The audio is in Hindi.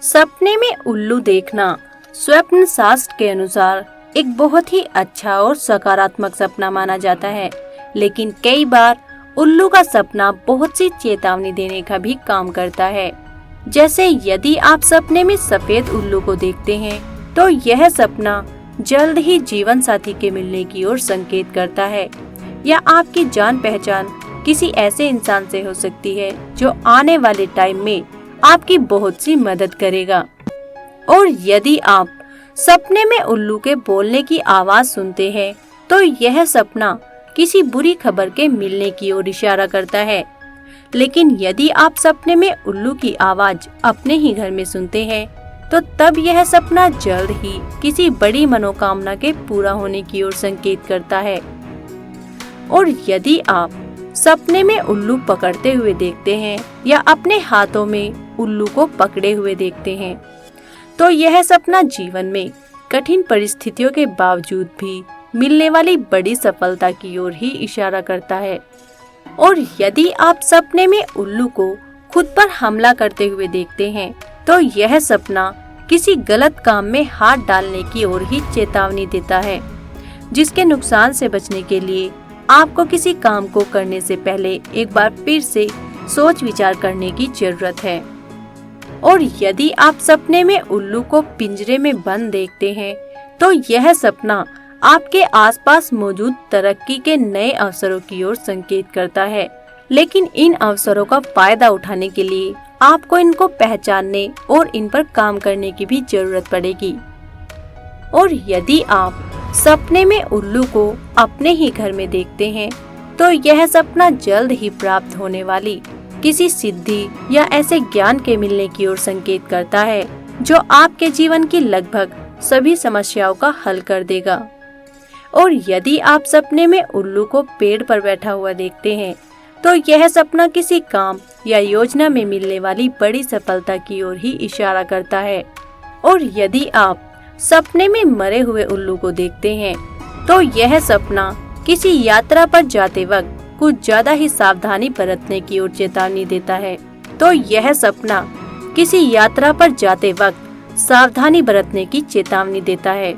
सपने में उल्लू देखना स्वप्न शास्त्र के अनुसार एक बहुत ही अच्छा और सकारात्मक सपना माना जाता है, लेकिन कई बार उल्लू का सपना बहुत सी चेतावनी देने का भी काम करता है। जैसे यदि आप सपने में सफेद उल्लू को देखते हैं, तो यह सपना जल्द ही जीवन साथी के मिलने की ओर संकेत करता है, या आपकी जान पहचान किसी ऐसे इंसान से हो सकती है जो आने वाले टाइम में आपकी बहुत सी मदद करेगा। और यदि आप सपने में उल्लू के बोलने की आवाज सुनते हैं, तो यह सपना किसी बुरी खबर के मिलने की ओर इशारा करता है। लेकिन यदि आप सपने में उल्लू की आवाज अपने ही घर में सुनते हैं, तो तब यह सपना जल्द ही किसी बड़ी मनोकामना के पूरा होने की ओर संकेत करता है। और यदि आप सपने में उल्लू पकड़ते हुए देखते हैं या अपने हाथों में उल्लू को पकड़े हुए देखते हैं, तो यह सपना जीवन में कठिन परिस्थितियों के बावजूद भी मिलने वाली बड़ी सफलता की ओर ही इशारा करता है। और यदि आप सपने में उल्लू को खुद पर हमला करते हुए देखते हैं, तो यह सपना किसी गलत काम में हाथ डालने की ओर ही चेतावनी देता है, जिसके नुकसान से बचने के लिए आपको किसी काम को करने से पहले एक बार फिर से सोच विचार करने की जरूरत है। और यदि आप सपने में उल्लू को पिंजरे में बंद देखते हैं, तो यह सपना आपके आसपास मौजूद तरक्की के नए अवसरों की ओर संकेत करता है। लेकिन इन अवसरों का फायदा उठाने के लिए आपको इनको पहचानने और इन पर काम करने की भी जरूरत पड़ेगी। और यदि आप सपने में उल्लू को अपने ही घर में देखते हैं, तो यह सपना जल्द ही प्राप्त होने वाली किसी सिद्धि या ऐसे ज्ञान के मिलने की ओर संकेत करता है, जो आपके जीवन की लगभग सभी समस्याओं का हल कर देगा। और यदि आप सपने में उल्लू को पेड़ पर बैठा हुआ देखते हैं, तो यह सपना किसी काम या योजना में मिलने वाली बड़ी सफलता की ओर ही इशारा करता है। और यदि आप सपने में मरे हुए उल्लू को देखते हैं, तो यह सपना किसी यात्रा पर जाते वक्त कुछ ज्यादा ही सावधानी बरतने की ओर चेतावनी देता है। तो यह सपना किसी यात्रा पर जाते वक्त सावधानी बरतने की चेतावनी देता है।